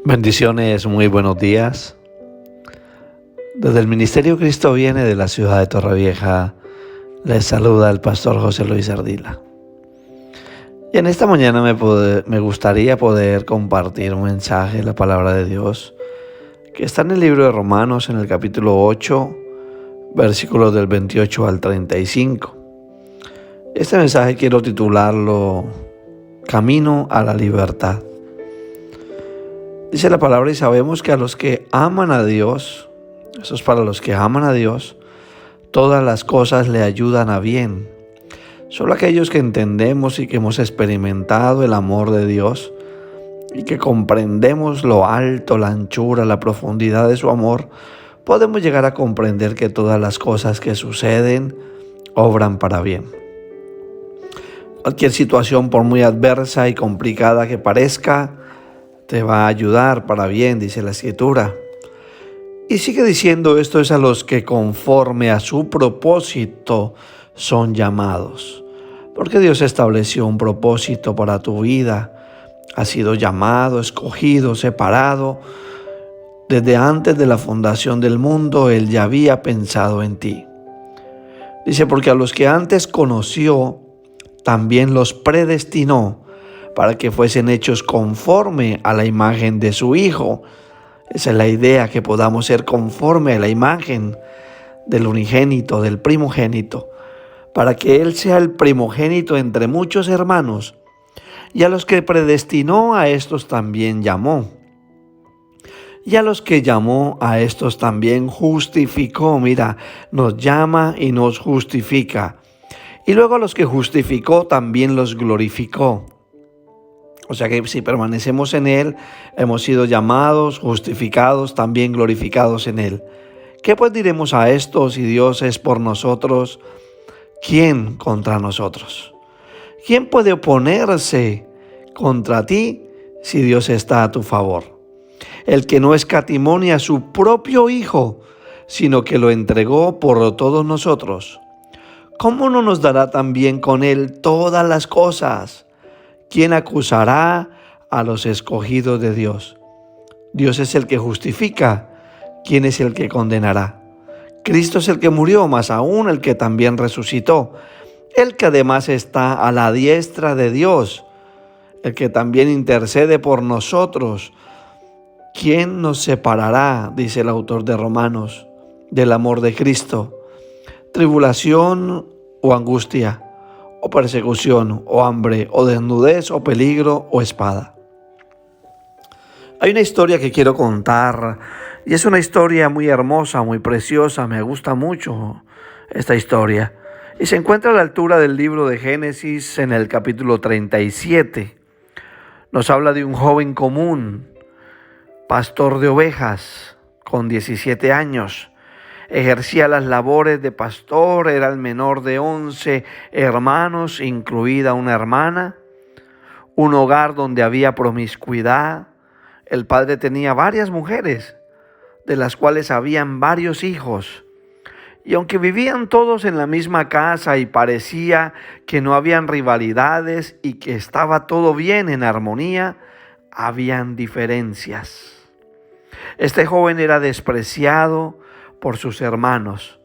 Bendiciones, muy buenos días. Desde el Ministerio Cristo Viene de la ciudad de Torrevieja, les saluda el pastor José Luis Ardila. Y en esta mañana me gustaría poder compartir un mensaje de la palabra de Dios que está en el libro de Romanos, en el capítulo 8, versículos del 28 al 35. Este mensaje quiero titularlo Camino a la Libertad. Dice la palabra: y sabemos que a los que aman a Dios, eso es para los que aman a Dios, todas las cosas le ayudan a bien. Solo aquellos que entendemos y que hemos experimentado el amor de Dios y que comprendemos lo alto, la anchura, la profundidad de su amor, podemos llegar a comprender que todas las cosas que suceden obran para bien. Cualquier situación, por muy adversa y complicada que parezca, te va a ayudar para bien, dice la Escritura. Y sigue diciendo: esto es a los que conforme a su propósito son llamados. Porque Dios estableció un propósito para tu vida. Has sido llamado, escogido, separado. Desde antes de la fundación del mundo, Él ya había pensado en ti. Dice: porque a los que antes conoció, también los predestinó para que fuesen hechos conforme a la imagen de su Hijo. Esa es la idea, que podamos ser conforme a la imagen del unigénito, del primogénito, para que Él sea el primogénito entre muchos hermanos. Y a los que predestinó, a estos también llamó. Y a los que llamó, a estos también justificó. Mira, nos llama y nos justifica. Y luego a los que justificó, también los glorificó. O sea que si permanecemos en Él, hemos sido llamados, justificados, también glorificados en Él. ¿Qué pues diremos a esto? Si Dios es por nosotros, ¿quién contra nosotros? ¿Quién puede oponerse contra ti si Dios está a tu favor? El que no escatimó ni a su propio Hijo, sino que lo entregó por todos nosotros, ¿cómo no nos dará también con Él todas las cosas? ¿Quién acusará a los escogidos de Dios? Dios es el que justifica. ¿Quién es el que condenará? Cristo es el que murió, más aún el que también resucitó, el que además está a la diestra de Dios, el que también intercede por nosotros. ¿Quién nos separará, dice el autor de Romanos, del amor de Cristo? ¿Tribulación o angustia, o persecución, o hambre, o desnudez, o peligro, o espada? Hay una historia que quiero contar, y es una historia muy hermosa, muy preciosa. Me gusta mucho esta historia. Y se encuentra a la altura del libro de Génesis, en el capítulo 37. Nos habla de un joven común, pastor de ovejas, con 17 años. Ejercía las labores de pastor, era el menor de 11 hermanos, incluida una hermana. Un hogar donde había promiscuidad. El padre tenía varias mujeres, de las cuales habían varios hijos. Y aunque vivían todos en la misma casa y parecía que no habían rivalidades y que estaba todo bien, en armonía, habían diferencias. Este joven era despreciado por sus hermanos,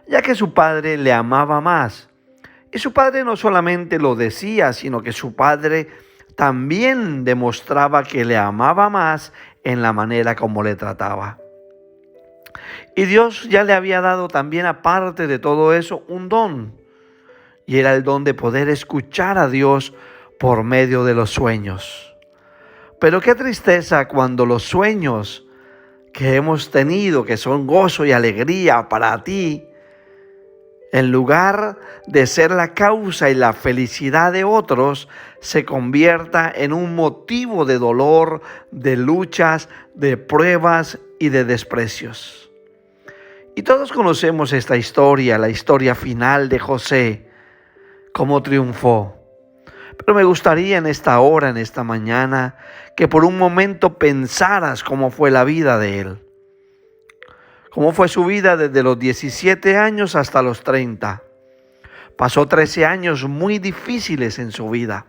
ya que su padre le amaba más. Y su padre no solamente lo decía, sino que su padre también demostraba que le amaba más en la manera como le trataba. Y Dios ya le había dado también, aparte de todo eso, un don. Y era el don de poder escuchar a Dios por medio de los sueños. Pero qué tristeza cuando los sueños que hemos tenido, que son gozo y alegría para ti, en lugar de ser la causa y la felicidad de otros, se convierta en un motivo de dolor, de luchas, de pruebas y de desprecios. Y todos conocemos esta historia, la historia final de José, cómo triunfó. Pero me gustaría en esta hora, en esta mañana, que por un momento pensaras cómo fue la vida de él. Cómo fue su vida desde los 17 años hasta los 30. Pasó 13 años muy difíciles en su vida.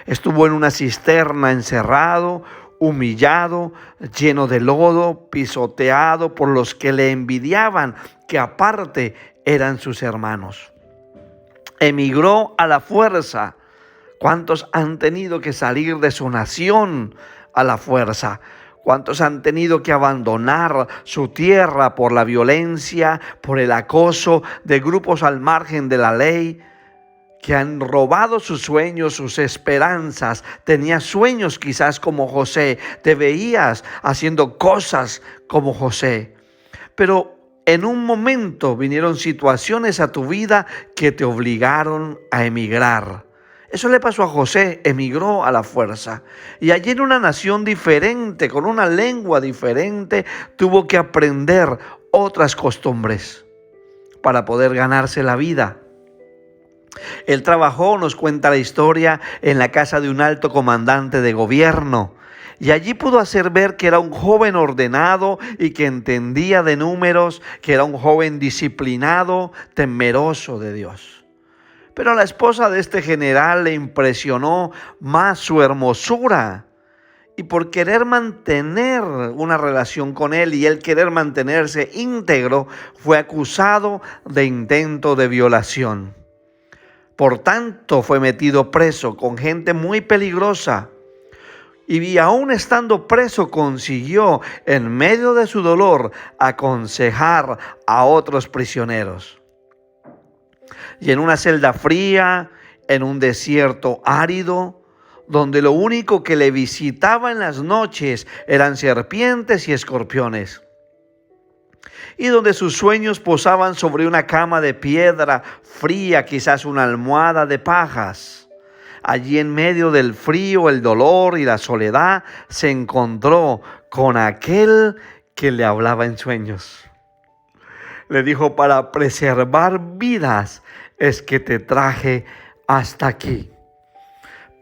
Estuvo en una cisterna encerrado, humillado, lleno de lodo, pisoteado por los que le envidiaban, que aparte eran sus hermanos. Emigró a la fuerza. ¿Cuántos han tenido que salir de su nación a la fuerza? ¿Cuántos han tenido que abandonar su tierra por la violencia, por el acoso de grupos al margen de la ley, que han robado sus sueños, sus esperanzas? Tenías sueños quizás como José, te veías haciendo cosas como José, pero en un momento vinieron situaciones a tu vida que te obligaron a emigrar. Eso le pasó a José, emigró a la fuerza. Y allí en una nación diferente, con una lengua diferente, tuvo que aprender otras costumbres para poder ganarse la vida. Él trabajó, nos cuenta la historia, en la casa de un alto comandante de gobierno. Y allí pudo hacer ver que era un joven ordenado y que entendía de números, que era un joven disciplinado, temeroso de Dios. Pero a la esposa de este general le impresionó más su hermosura. Y por querer mantener una relación con él y él querer mantenerse íntegro, fue acusado de intento de violación. Por tanto, fue metido preso con gente muy peligrosa. Y aún estando preso, consiguió, en medio de su dolor, aconsejar a otros prisioneros. Y en una celda fría, en un desierto árido, donde lo único que le visitaba en las noches eran serpientes y escorpiones, y donde sus sueños posaban sobre una cama de piedra fría, quizás una almohada de pajas. Allí en medio del frío, el dolor y la soledad, se encontró con aquel que le hablaba en sueños. Le dijo: para preservar vidas es que te traje hasta aquí.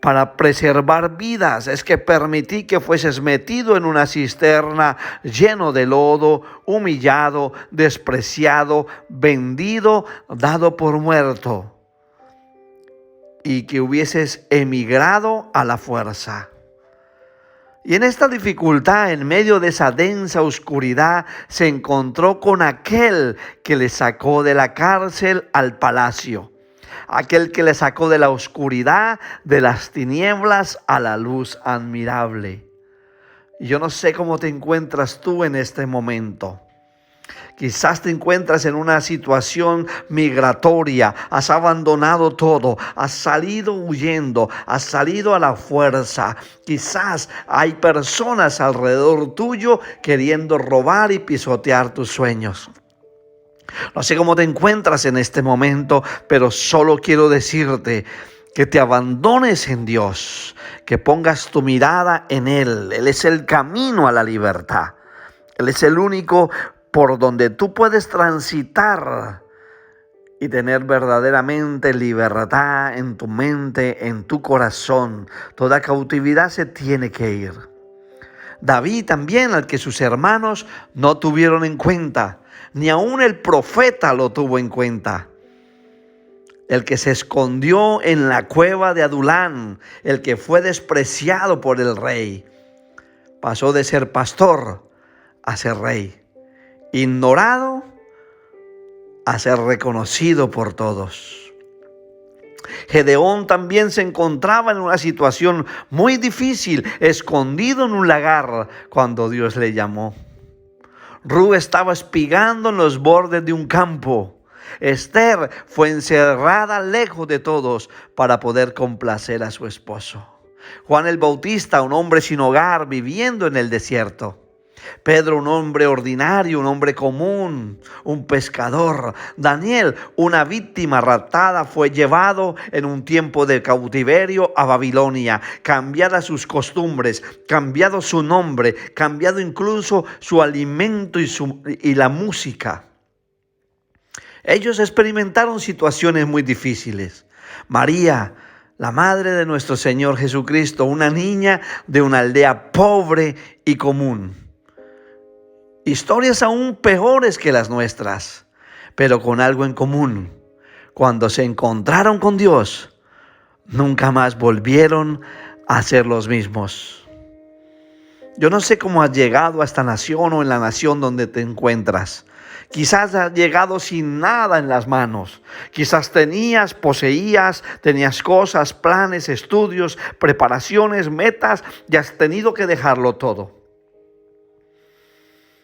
Para preservar vidas es que permití que fueses metido en una cisterna lleno de lodo, humillado, despreciado, vendido, dado por muerto, y que hubieses emigrado a la fuerza. Y en esta dificultad, en medio de esa densa oscuridad, se encontró con aquel que le sacó de la cárcel al palacio. Aquel que le sacó de la oscuridad, de las tinieblas, a la luz admirable. Y yo no sé cómo te encuentras tú en este momento. Quizás te encuentras en una situación migratoria, has abandonado todo, has salido huyendo, has salido a la fuerza. Quizás hay personas alrededor tuyo queriendo robar y pisotear tus sueños. No sé cómo te encuentras en este momento, pero solo quiero decirte que te abandones en Dios, que pongas tu mirada en Él. Él es el camino a la libertad. Él es el único por donde tú puedes transitar y tener verdaderamente libertad en tu mente, en tu corazón. Toda cautividad se tiene que ir. David también, al que sus hermanos no tuvieron en cuenta, ni aún el profeta lo tuvo en cuenta. El que se escondió en la cueva de Adulán, el que fue despreciado por el rey, pasó de ser pastor a ser rey. Ignorado a ser reconocido por todos. Gedeón también se encontraba en una situación muy difícil, escondido en un lagar cuando Dios le llamó. Ru estaba espigando en los bordes de un campo. Esther fue encerrada lejos de todos para poder complacer a su esposo. Juan el Bautista, un hombre sin hogar, viviendo en el desierto. Pedro, un hombre ordinario, un hombre común, un pescador. Daniel, una víctima raptada, fue llevado en un tiempo de cautiverio a Babilonia, cambiadas sus costumbres, cambiado su nombre, cambiado incluso su alimento y la música. Ellos experimentaron situaciones muy difíciles. María, la madre de nuestro Señor Jesucristo, una niña de una aldea pobre y común. Historias aún peores que las nuestras, pero con algo en común. Cuando se encontraron con Dios, nunca más volvieron a ser los mismos. Yo no sé cómo has llegado a esta nación o en la nación donde te encuentras. Quizás has llegado sin nada en las manos. Quizás poseías, tenías cosas, planes, estudios, preparaciones, metas y has tenido que dejarlo todo.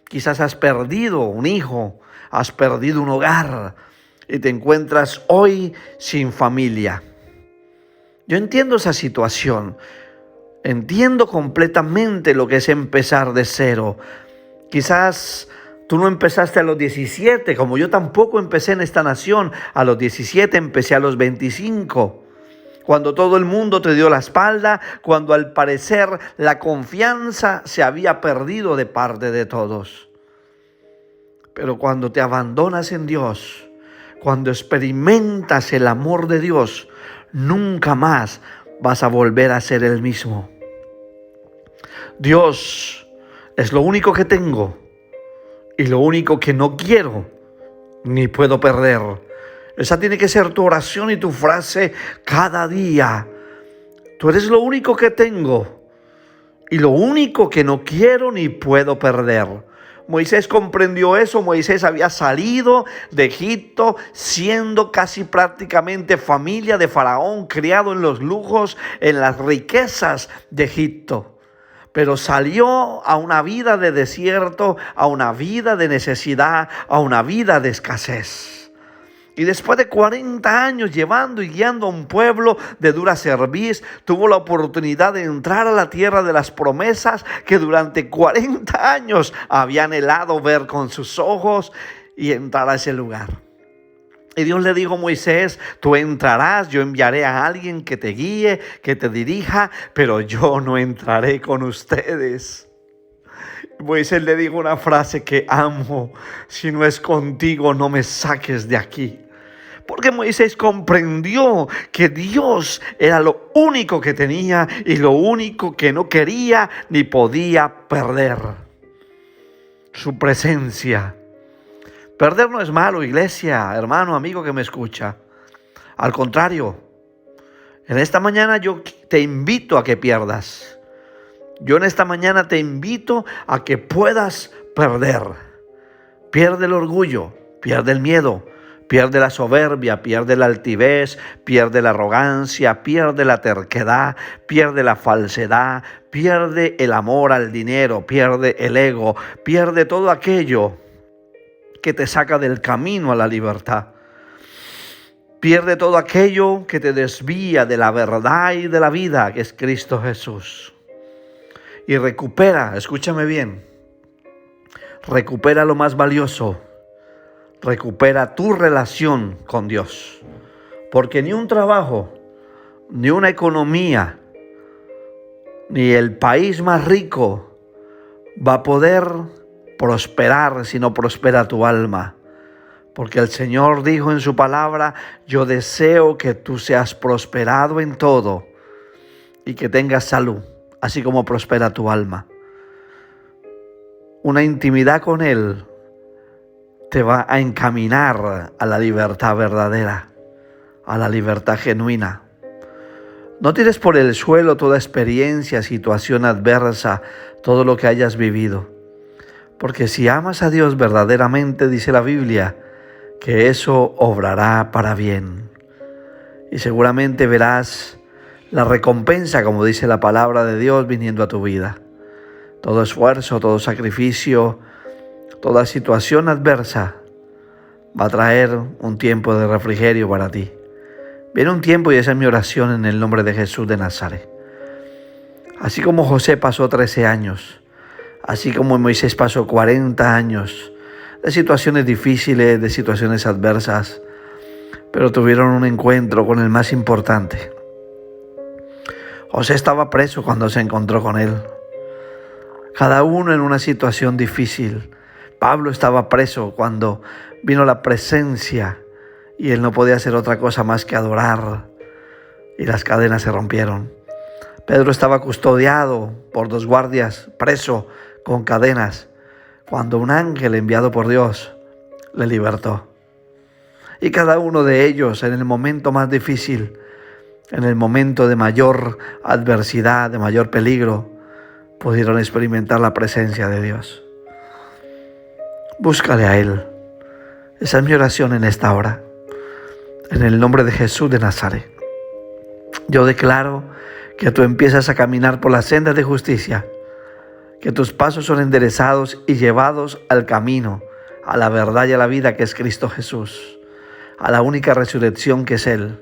Quizás has perdido un hijo, has perdido un hogar y te encuentras hoy sin familia. Yo entiendo esa situación. Entiendo completamente lo que es empezar de cero. Quizás tú no empezaste a los 17, como yo tampoco empecé en esta nación. A los 17 empecé a los 25. Cuando todo el mundo te dio la espalda, cuando al parecer la confianza se había perdido de parte de todos. Pero cuando te abandonas en Dios, cuando experimentas el amor de Dios, nunca más vas a volver a ser el mismo. Dios es lo único que tengo y lo único que no quiero ni puedo perder. Esa tiene que ser tu oración y tu frase cada día. Tú eres lo único que tengo y lo único que no quiero ni puedo perder. Moisés comprendió eso. Moisés había salido de Egipto siendo casi prácticamente familia de Faraón, criado en los lujos, en las riquezas de Egipto. Pero salió a una vida de desierto, a una vida de necesidad, a una vida de escasez. Y después de 40 años llevando y guiando a un pueblo de dura cerviz, tuvo la oportunidad de entrar a la tierra de las promesas que durante 40 años había anhelado ver con sus ojos y entrar a ese lugar. Y Dios le dijo a Moisés: tú entrarás, yo enviaré a alguien que te guíe, que te dirija, pero yo no entraré con ustedes. Moisés le dijo una frase que amo: si no es contigo, no me saques de aquí. Porque Moisés comprendió que Dios era lo único que tenía y lo único que no quería ni podía perder. Su presencia. Perder no es malo, iglesia, hermano, amigo que me escucha. Al contrario, en esta mañana yo te invito a que pierdas. Yo en esta mañana te invito a que puedas perder. Pierde el orgullo, pierde el miedo, pierde la soberbia, pierde la altivez, pierde la arrogancia, pierde la terquedad, pierde la falsedad, pierde el amor al dinero, pierde el ego, pierde todo aquello que te saca del camino a la libertad. Pierde todo aquello que te desvía de la verdad y de la vida, que es Cristo Jesús. Y recupera, escúchame bien, recupera lo más valioso, recupera tu relación con Dios. Porque ni un trabajo, ni una economía, ni el país más rico va a poder prosperar si no prospera tu alma. Porque el Señor dijo en su palabra: yo deseo que tú seas prosperado en todo y que tengas salud, así como prospera tu alma. Una intimidad con Él te va a encaminar a la libertad verdadera, a la libertad genuina. No tires por el suelo toda experiencia, situación adversa, todo lo que hayas vivido. Porque si amas a Dios verdaderamente, dice la Biblia, que eso obrará para bien. Y seguramente verás la recompensa, como dice la palabra de Dios, viniendo a tu vida. Todo esfuerzo, todo sacrificio, toda situación adversa va a traer un tiempo de refrigerio para ti. Viene un tiempo, y esa es mi oración en el nombre de Jesús de Nazaret. Así como José pasó 13 años, así como Moisés pasó 40 años de situaciones difíciles, de situaciones adversas, pero tuvieron un encuentro con el más importante. José estaba preso cuando se encontró con él. Cada uno en una situación difícil. Pablo estaba preso cuando vino la presencia y él no podía hacer otra cosa más que adorar, y las cadenas se rompieron. Pedro estaba custodiado por 2 guardias, preso con cadenas, cuando un ángel enviado por Dios le libertó. Y cada uno de ellos, en el momento más difícil, en el momento de mayor adversidad, de mayor peligro, pudieron experimentar la presencia de Dios. Búscale a Él. Esa es mi oración en esta hora. En el nombre de Jesús de Nazaret. Yo declaro que tú empiezas a caminar por las sendas de justicia, que tus pasos son enderezados y llevados al camino, a la verdad y a la vida que es Cristo Jesús, a la única resurrección que es Él,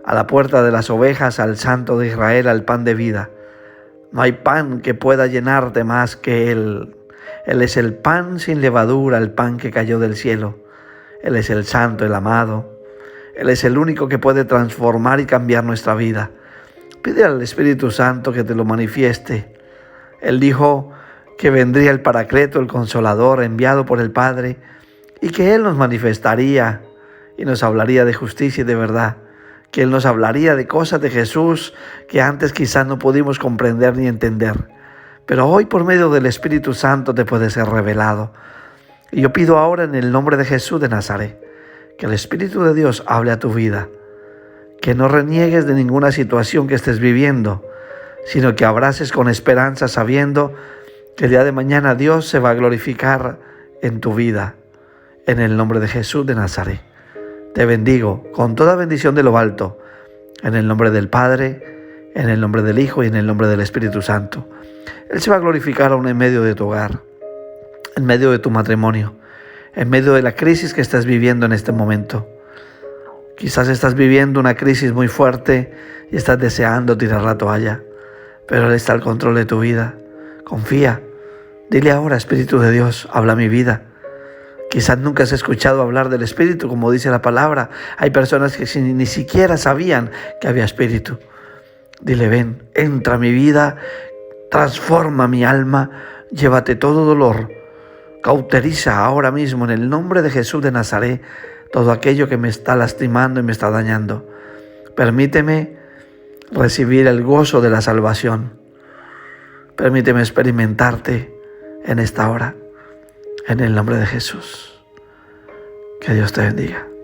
a la puerta de las ovejas, al Santo de Israel, al pan de vida. No hay pan que pueda llenarte más que Él. Él es el pan sin levadura, el pan que cayó del cielo. Él es el Santo, el amado. Él es el único que puede transformar y cambiar nuestra vida. Pide al Espíritu Santo que te lo manifieste. Él dijo que vendría el Paracleto, el Consolador, enviado por el Padre, y que Él nos manifestaría y nos hablaría de justicia y de verdad, que Él nos hablaría de cosas de Jesús que antes quizás no pudimos comprender ni entender. Pero hoy por medio del Espíritu Santo te puede ser revelado. Y yo pido ahora en el nombre de Jesús de Nazaret, que el Espíritu de Dios hable a tu vida, que no reniegues de ninguna situación que estés viviendo, sino que abraces con esperanza sabiendo que el día de mañana Dios se va a glorificar en tu vida. En el nombre de Jesús de Nazaret. Te bendigo con toda bendición de lo alto, en el nombre del Padre, en el nombre del Hijo y en el nombre del Espíritu Santo. Él se va a glorificar aún en medio de tu hogar, en medio de tu matrimonio, en medio de la crisis que estás viviendo en este momento. Quizás estás viviendo una crisis muy fuerte y estás deseando tirar la toalla, pero Él está al control de tu vida. Confía. Dile ahora, Espíritu de Dios, habla mi vida. Quizás nunca has escuchado hablar del Espíritu, como dice la palabra. Hay personas que ni siquiera sabían que había Espíritu. Dile, ven, entra a mi vida, transforma mi alma, llévate todo dolor. Cauteriza ahora mismo en el nombre de Jesús de Nazaret todo aquello que me está lastimando y me está dañando. Permíteme recibir el gozo de la salvación. Permíteme experimentarte en esta hora. En el nombre de Jesús. Que Dios te bendiga.